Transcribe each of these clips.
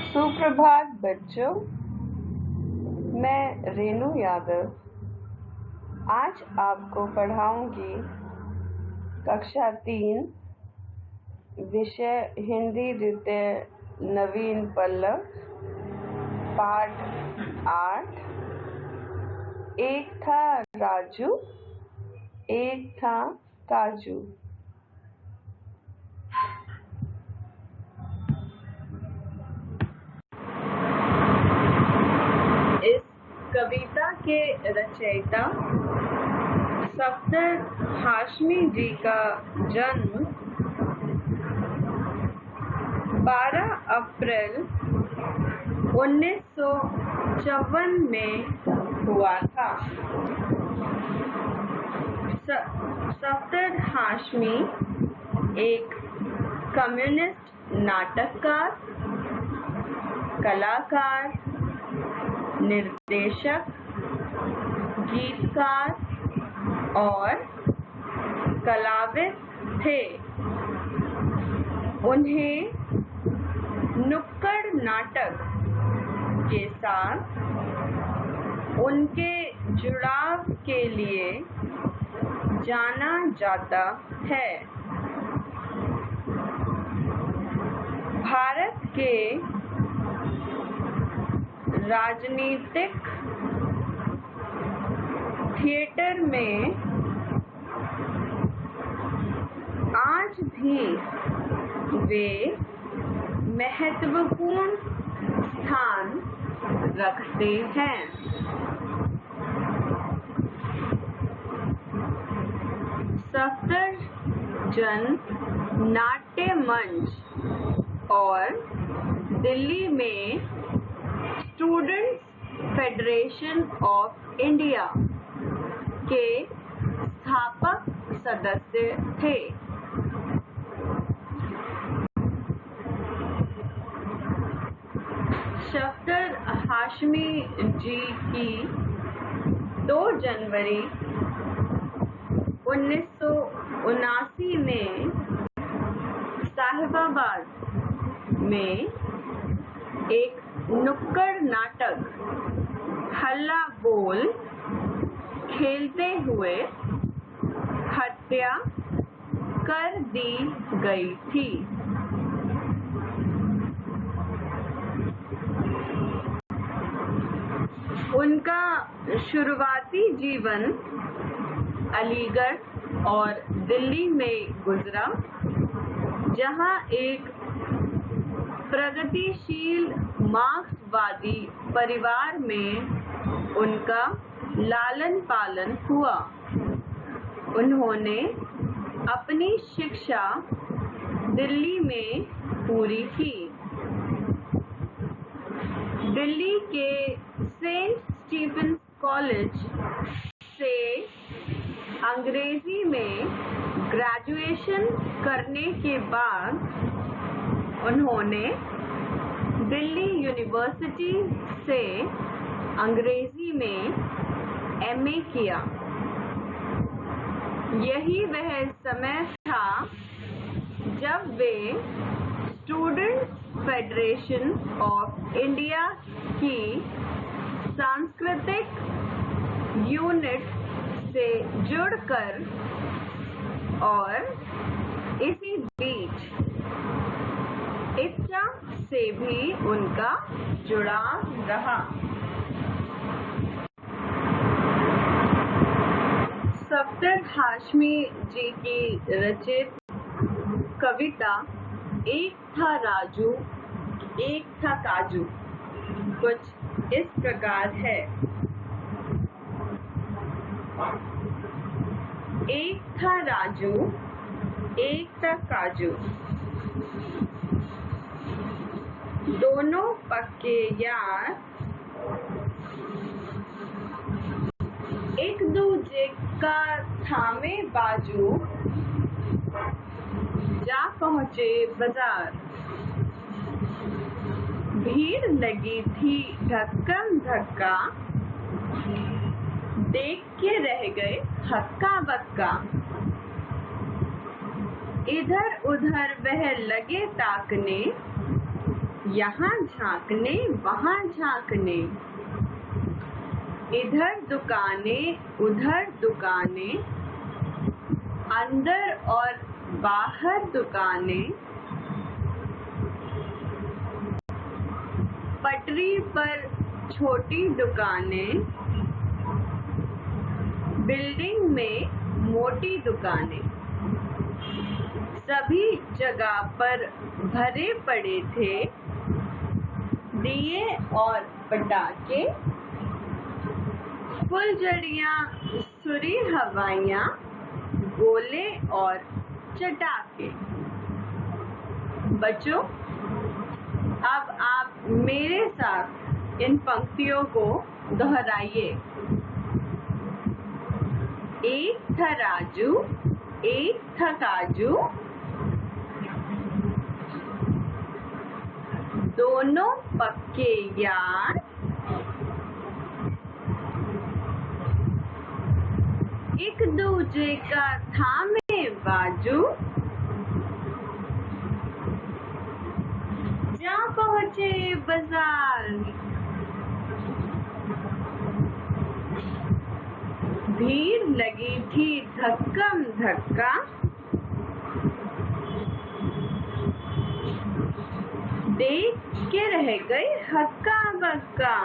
सुप्रभात बच्चों, मैं रेनू यादव आज आपको पढ़ाऊंगी कक्षा 3 विषय हिंदी द्वितीय नवीन पल्लव पाठ 8। एक था राजू, एक था काजू। इस कविता के रचयिता सफदर हाशमी जी का जन्म 12 अप्रैल 1954 में हुआ था। सफदर हाशमी एक कम्युनिस्ट नाटककार, कलाकार, निर्देशक, गीतकार और कलाविद थे। उन्हें नुक्कड़ नाटक के साथ उनके जुड़ाव के लिए जाना जाता है। भारत के राजनीतिक थिएटर में आज भी वे महत्वपूर्ण स्थान रखते हैं। सफदरजंग नाट्य मंच और दिल्ली में स्टूडेंट्स फेडरेशन ऑफ इंडिया के स्थापक सदस्य थे। सफदर हाशमी जी की 2 जनवरी 1979 में साहिबाबाद में एक नुक्कड़ नाटक हल्ला बोल खेलते हुए हत्या कर दी गई थी। उनका शुरुआती जीवन अलीगढ़ और दिल्ली में गुजरा, जहां एक प्रगतिशील मार्क्सवादी परिवार में उनका लालन पालन हुआ। उन्होंने अपनी शिक्षा दिल्ली में पूरी की। दिल्ली के सेंट स्टीफेंस कॉलेज से अंग्रेजी में ग्रेजुएशन करने के बाद उन्होंने दिल्ली यूनिवर्सिटी से अंग्रेजी में एमए किया। यही वह समय था जब वे स्टूडेंट्स फेडरेशन ऑफ इंडिया की सांस्कृतिक यूनिट से जुड़कर और इसी बीच इच्छा से भी उनका जुड़ाव रहा। सफदर हाशमी जी की रचित कविता एक था राजू, एक था काजू कुछ इस प्रकार है। एक था राजू, एक था काजू, दोनों पक्के यार, एक दूजे का थामे बाजू, जा पहुँचे बाजार। भीड़ लगी थी धक्कम धक्का, देख के रह गए हक्का बक्का। इधर उधर वह लगे ताकने, यहाँ झांकने वहाँ झांकने, इधर दुकानें उधर दुकानें, अंदर और बाहर दुकानें, पटरी पर छोटी दुकानें, बिल्डिंग में मोटी दुकानें, सभी जगह पर भरे पड़े थे दिए और पटाखे, फुलझड़ियाँ, सुरी हवाइयाँ, गोले और चटाके। बच्चों, अब आप मेरे साथ इन पंक्तियों को दोहराइए। एक था राजू, एक था काजू, दोनों पक्के यार, एक दूजे का थामे बाजू, जा पहुँचे बाजार। भीड़ लगी थी धक्कम धक्का, देख के रह गई हक्का बक्का।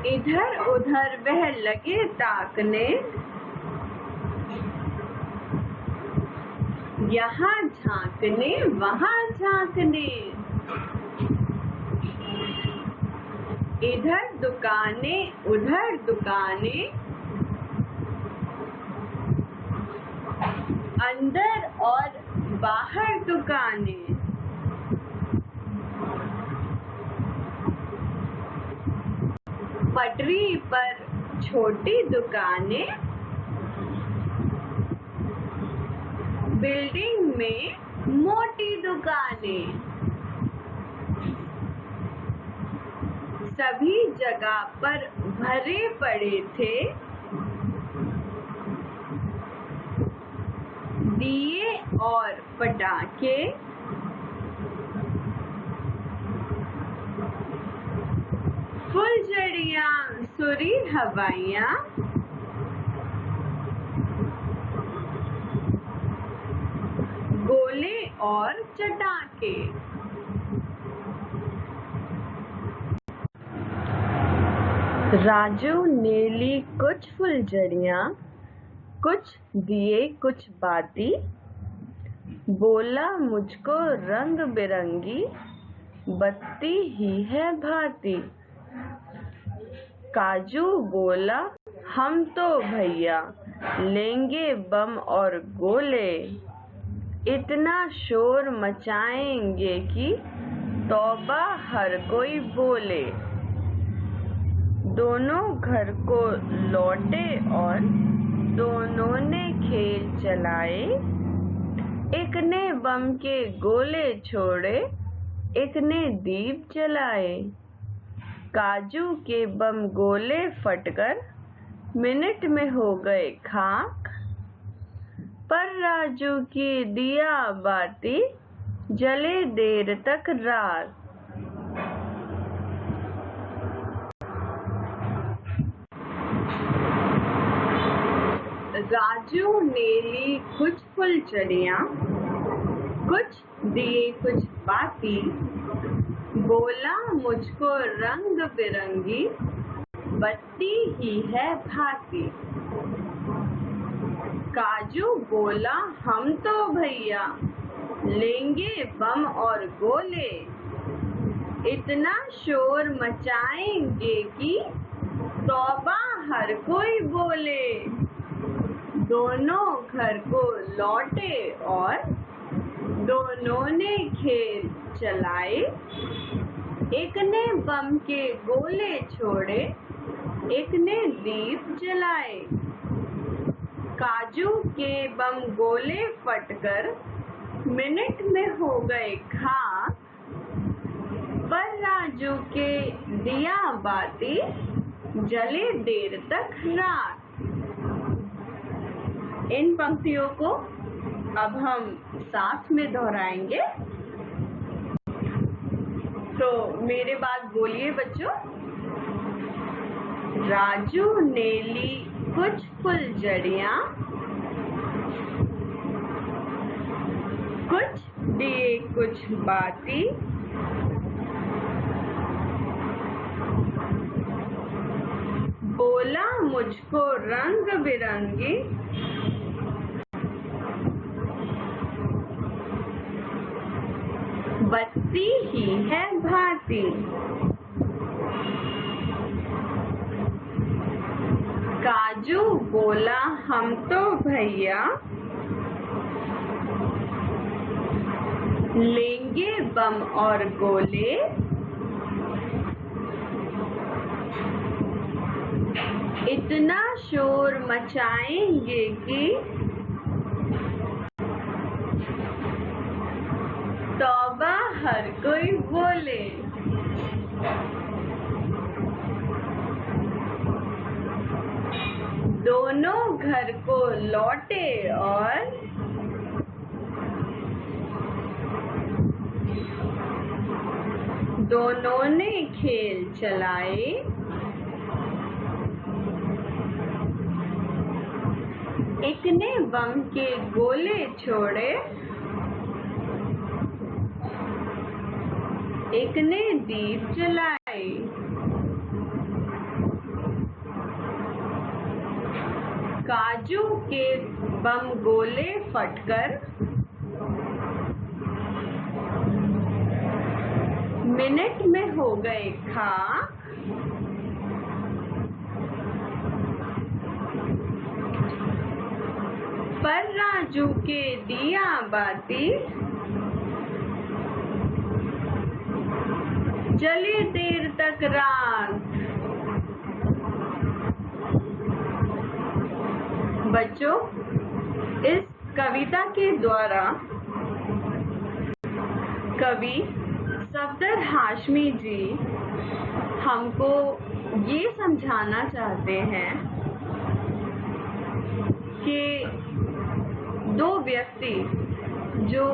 इधर उधर वह लगे ताकने, यहाँ झांकने वहाँ झांकने, इधर दुकानें उधर दुकानें, अंदर और बाहर दुकानें, पटरी पर छोटी दुकानें, बिल्डिंग में मोटी दुकानें, सभी जगह पर भरे पड़े थे दिए और पटाखे, फुलझड़ियाँ, सुरी हवाइयाँ, गोले और चटाके। राजू ने ली कुछ फुलझड़ियाँ, कुछ दिए कुछ बाती, बोला मुझको रंग बिरंगी बत्ती ही है भाती। काजू बोला हम तो भैया लेंगे बम और गोले, इतना शोर मचाएंगे कि तौबा हर कोई बोले। दोनों घर को लौटे और दोनों ने खेल चलाए, एक ने बम के गोले छोड़े, एक ने दीप जलाए। काजू के बम गोले फटकर मिनट में हो गए खाक, पर राजू की दिया बाती जले देर तक रात। राजू ने ली कुछ फुलझड़ियाँ, कुछ दिए कुछ बाती, बोला मुझको रंग बिरंगी बत्ती ही है भाती। काजू बोला हम तो भैया लेंगे बम और गोले, इतना शोर मचाएंगे कि तौबा हर कोई बोले। दोनों घर को लौटे और दोनों ने खेल चलाए, एक ने बम के गोले छोड़े, एक ने दीप जलाए। काजू के बम गोले फटकर मिनट में हो गए खाक, पर राजू के दिया बाती जले देर तक रात। इन पंक्तियों को अब हम साथ में दोहराएंगे। तो मेरे बाद बोलिए बच्चों। राजू ने ली कुछ फुलझड़ियाँ, कुछ दिए कुछ बाती, बोला मुझको रंग बिरंगी, बत्ती ही है भांति। काजू बोला हम तो भैया लेंगे बम और गोले, इतना शोर मचाएंगे कि तौबा हर कोई बोले। दोनों घर को लौटे और दोनों ने खेल चलाए। एक ने बम के गोले छोड़े, एक ने दीप जलाए। काजू के बम गोले फटकर मिनट में हो गए खाक। पर राजू के दिया बाती जली देर तक रात। बच्चों, इस कविता के द्वारा कवि सफदर हाशमी जी हमको ये समझाना चाहते हैं कि दो व्यक्ति जो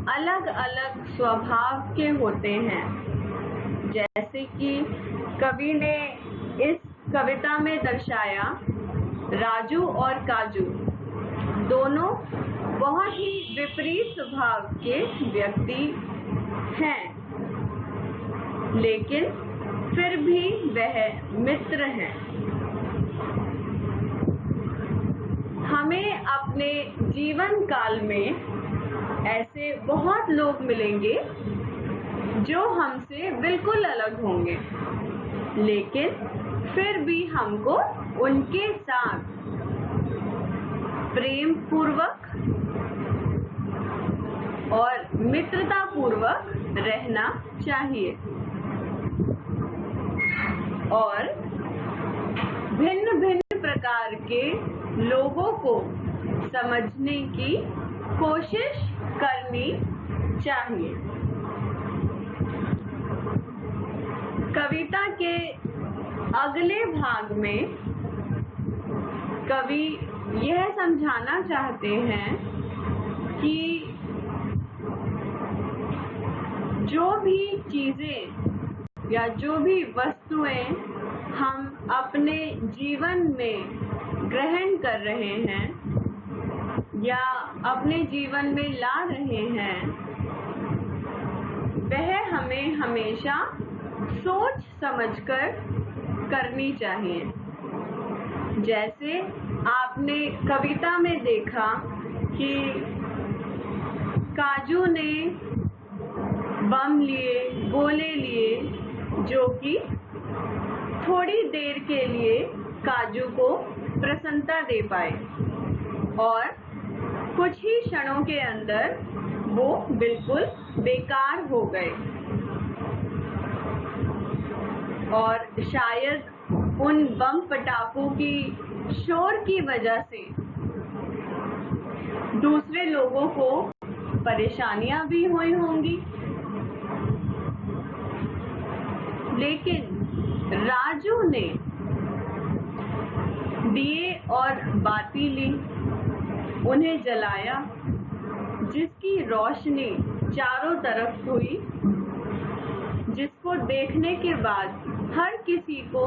अलग अलग स्वभाव के होते हैं, जैसे कि कवि ने इस कविता में दर्शाया राजू और काजू दोनों बहुत ही विपरीत स्वभाव के व्यक्ति हैं, लेकिन फिर भी वह मित्र हैं। हमें अपने जीवन काल में ऐसे बहुत लोग मिलेंगे जो हमसे बिल्कुल अलग होंगे, लेकिन फिर भी हमको उनके साथ प्रेम पूर्वक और मित्रता पूर्वक रहना चाहिए और भिन्न भिन्न प्रकार के लोगों को समझने की कोशिश करनी चाहिए। कविता के अगले भाग में कवि यह समझाना चाहते हैं कि जो भी चीजें या जो भी वस्तुएं हम अपने जीवन में ग्रहण कर रहे हैं या अपने जीवन में ला रहे हैं, वह हमें हमेशा सोच समझकर करनी चाहिए। जैसे आपने कविता में देखा कि काजू ने बम लिए, गोले लिए, जो कि थोड़ी देर के लिए काजू को प्रसन्नता दे पाए और कुछ ही क्षणों के अंदर वो बिल्कुल बेकार हो गए और शायद उन बम पटाखों की शोर की वजह से दूसरे लोगों को परेशानियां भी हुई होंगी, लेकिन राजू ने दिए और बाती ली, उन्हें जलाया, जिसकी रोशनी चारों तरफ हुई, जिसको देखने के बाद हर किसी को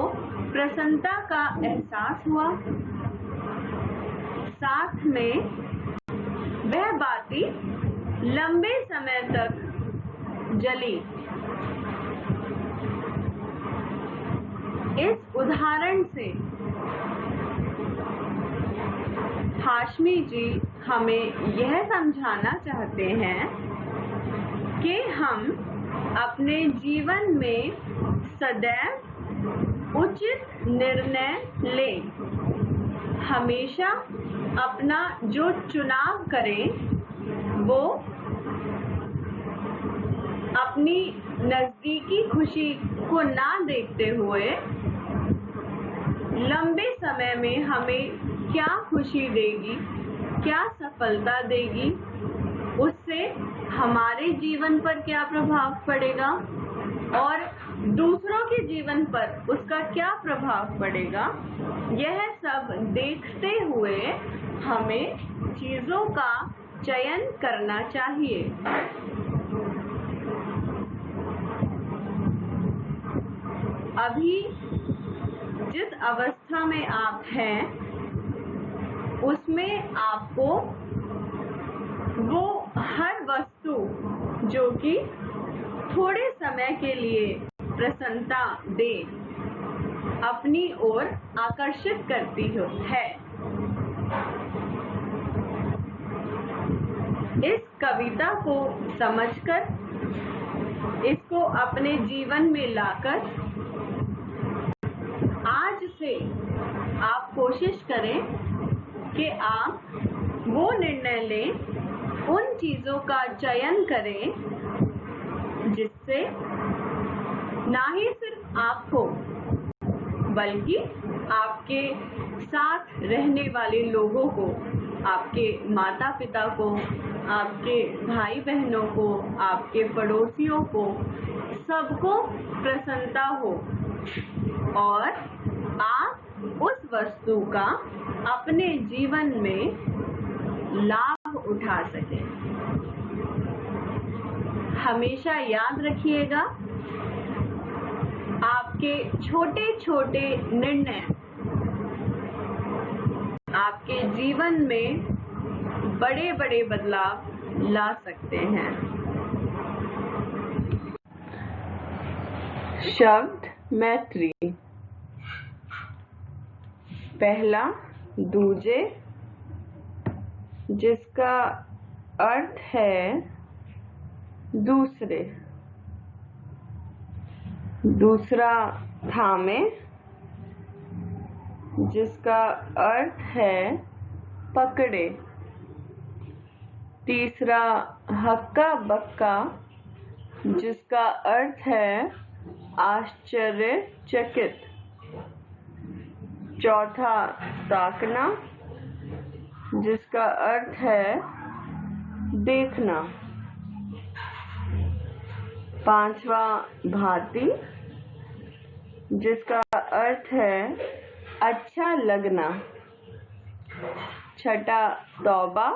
प्रसन्नता का एहसास हुआ। साथ में वह बाती लंबे समय तक जली। इस उदाहरण से हाशमी जी हमें यह समझाना चाहते हैं कि हम अपने जीवन में सदैव उचित निर्णय लें। हमेशा अपना जो चुनाव करें वो अपनी नजदीकी खुशी को ना देखते हुए लंबे समय में हमें क्या खुशी देगी, क्या सफलता देगी, उससे हमारे जीवन पर क्या प्रभाव पड़ेगा और दूसरों के जीवन पर उसका क्या प्रभाव पड़ेगा, यह सब देखते हुए हमें चीजों का चयन करना चाहिए। अभी जिस अवस्था में आप हैं उसमें आपको वो हर वस्तु जो कि थोड़े समय के लिए प्रसन्नता दे अपनी ओर आकर्षित करती है। इस कविता को समझकर इसको अपने जीवन में लाकर आज से आप कोशिश करें कि आप वो निर्णय लें, उन चीजों का चयन करें जिससे ना ही सिर्फ आपको बल्कि आपके साथ रहने वाले लोगों को, आपके माता पिता को, आपके भाई बहनों को, आपके पड़ोसियों को, सबको प्रसन्नता हो और आप उस वस्तु का अपने जीवन में लाभ उठा सकें। हमेशा याद रखिएगा, आपके छोटे छोटे निर्णय आपके जीवन में बड़े बड़े बदलाव ला सकते हैं। शब्द मैत्री। पहला दूजे, जिसका अर्थ है दूसरे। दूसरा थामे, जिसका अर्थ है पकड़े। तीसरा हक्का बक्का, जिसका अर्थ है आश्चर्यचकित। चौथा ताकना, जिसका अर्थ है देखना। पांचवा भांति, जिसका अर्थ है अच्छा लगना। छठा तौबा,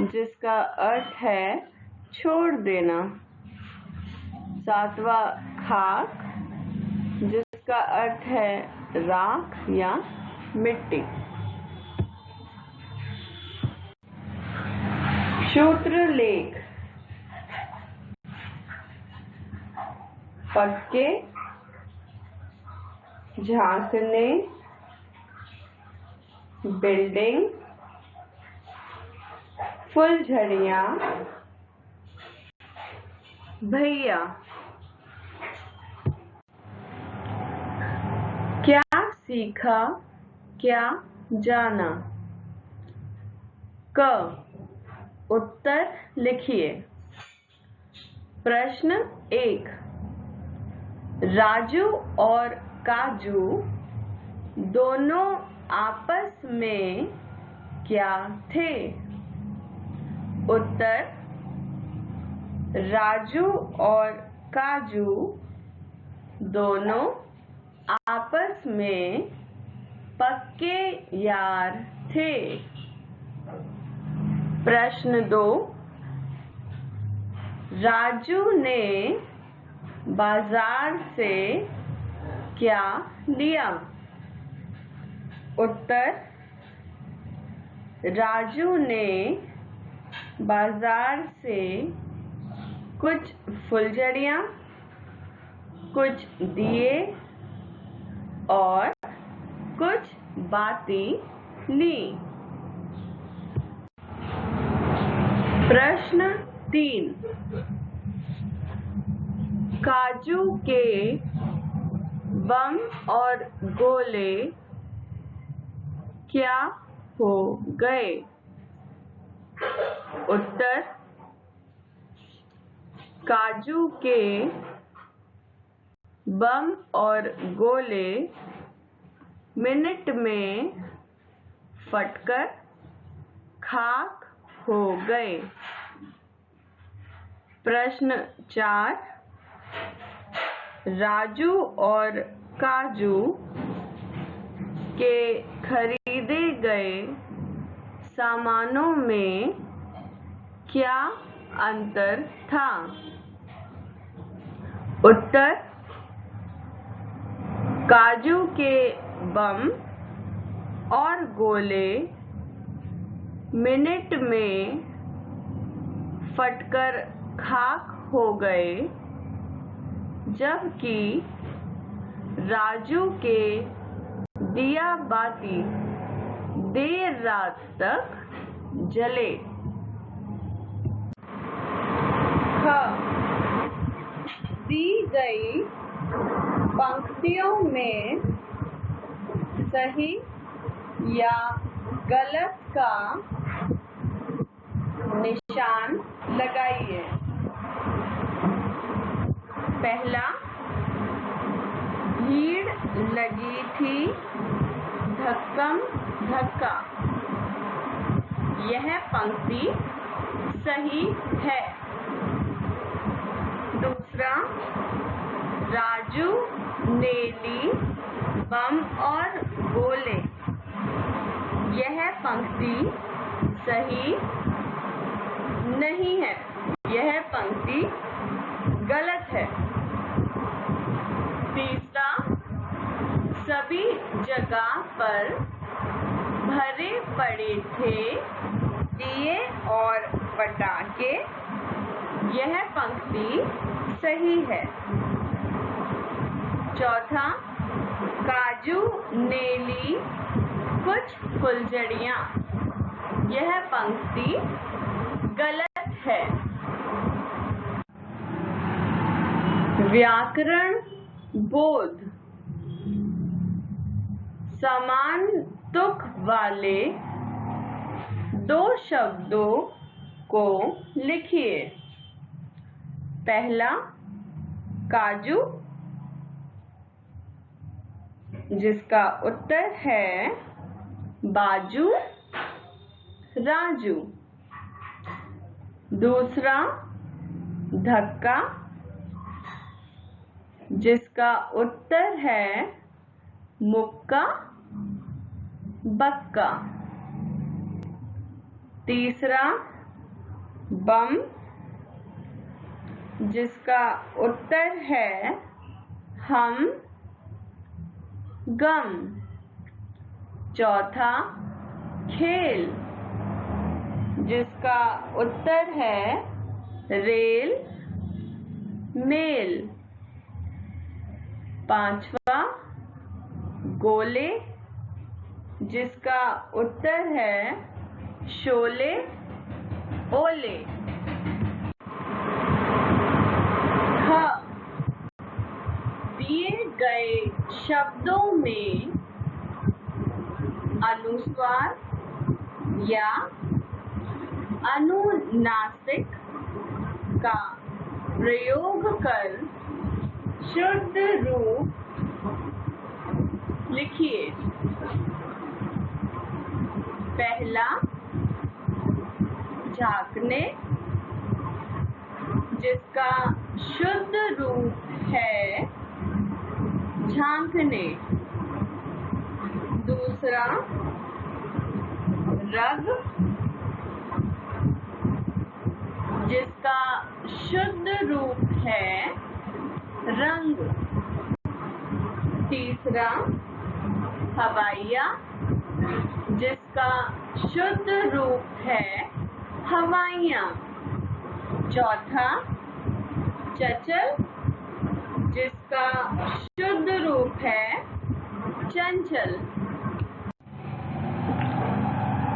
जिसका अर्थ है छोड़ देना। सातवां खाक, जिसका अर्थ है राख या मिट्टी। सूत्रलेख। पक्के, झांकने, बिल्डिंग, फुलझड़ियाँ, भैया। क्या सीखा, क्या जाना। क उत्तर लिखिए। प्रश्न 1, राजू और काजू दोनों आपस में क्या थे? उत्तर, राजू और काजू दोनों आपस में पक्के यार थे। प्रश्न 2, राजू ने बाजार से क्या लिया? उत्तर, राजू ने बाजार से कुछ फुलझड़ियाँ, कुछ दिए और कुछ बाती ली। प्रश्न 3, काजू के बम और गोले क्या हो गए? उत्तर, काजू के बम और गोले मिनट में फटकर खाक हो गए। प्रश्न 4, राजू और काजू के खरीदे गए सामानों में क्या अंतर था? उत्तर, काजू के बम और गोले मिनट में फटकर खाक हो गए, जबकि राजू के दिया बाती देर रात तक जले। ख, दी गई पंक्तियों में सही या गलत का निशान लगाइए। पहला, भीड़ लगी थी धक्कम धक्का। यह पंक्ति सही है। दूसरा, राजू ने ली बम और गोले। यह पंक्ति सही नहीं है, यह पंक्ति गलत है। तीसरा, सभी जगह पर भरे पड़े थे दिए और पटाखे। यह पंक्ति सही है। चौथा, काजू ने ली कुछ फुलझड़ियाँ। यह पंक्ति गलत है। व्याकरण बोध, समान तुक वाले दो शब्दों को लिखिए। पहला, काजू, जिसका उत्तर है बाजू राजू। दूसरा, धक्का, जिसका उत्तर है मुक्का बक्का। तीसरा, बम, जिसका उत्तर है हम गम। चौथा, खेल, जिसका उत्तर है रेल मेल। पांचवा, गोले, जिसका उत्तर है शोले ओले। दिए गए शब्दों में अनुस्वार या अनुनासिक का प्रयोग कर शुद्ध रूप लिखिए। पहला, झांकने, जिसका शुद्ध रूप है झांकने। दूसरा, रग, जिसका शुद्ध रूप है रंग। तीसरा, हवाइया, जिसका शुद्ध रूप है हवाइयाँ। चौथा, चंचल, जिसका शुद्ध रूप है चंचल।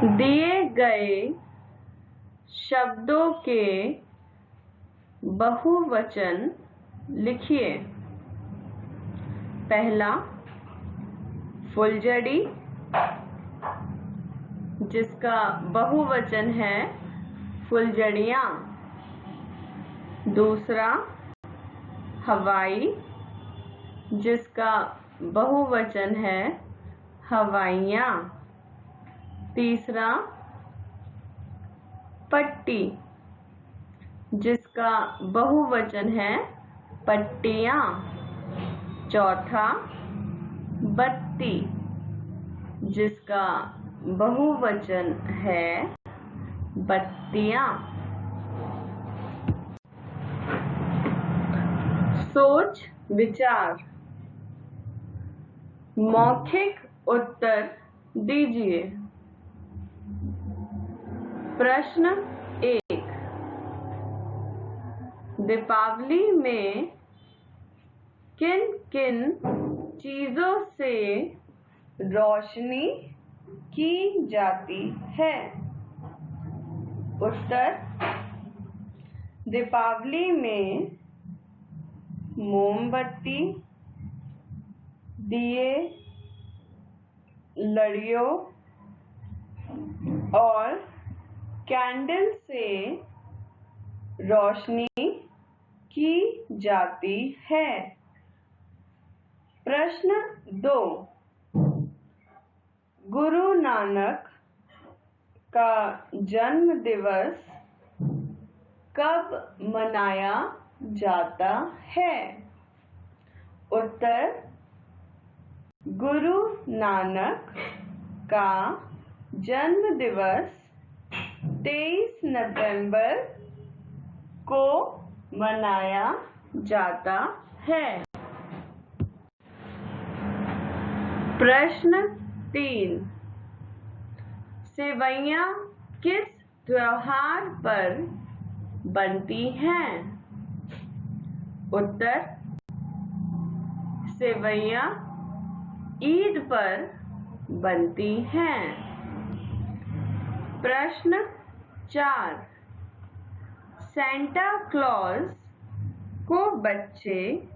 दिए गए शब्दों के बहुवचन लिखिए। पहला, फुलझड़ी, जिसका बहुवचन है फुलझड़ियाँ। दूसरा, हवाई, जिसका बहुवचन है हवाइयाँ। तीसरा, पट्टी, जिसका बहुवचन है पट्टियाँ। चौथा, बत्ती, जिसका बहुवचन है बत्तियाँ। सोच विचार, मौखिक उत्तर दीजिए। प्रश्न 1, दीपावली में किन किन चीजों से रोशनी की जाती है? उत्तर, दीपावली में मोमबत्ती, दिए, लड़ियों और कैंडल से रोशनी की जाती है। प्रश्न 2, गुरु नानक का जन्म दिवस कब मनाया जाता है? उत्तर, गुरु नानक का जन्म दिवस 23 नवंबर को मनाया जाता है। प्रश्न 3, सेवइयाँ किस त्योहार पर बनती हैं? उत्तर, सेवइयाँ ईद पर बनती हैं। प्रश्न 4, सेंटा क्लॉज को बच्चे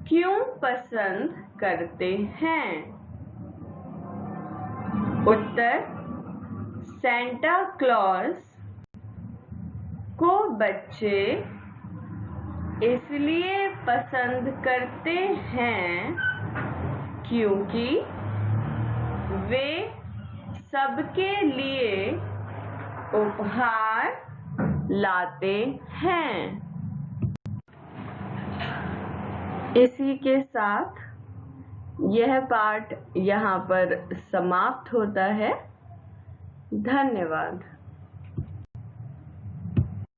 क्यों पसंद करते हैं? उत्तर, सेंटा क्लॉज को बच्चे इसलिए पसंद करते हैं क्योंकि वे सबके लिए उपहार लाते हैं। इसी के साथ यह पाठ यहाँ पर समाप्त होता है। धन्यवाद।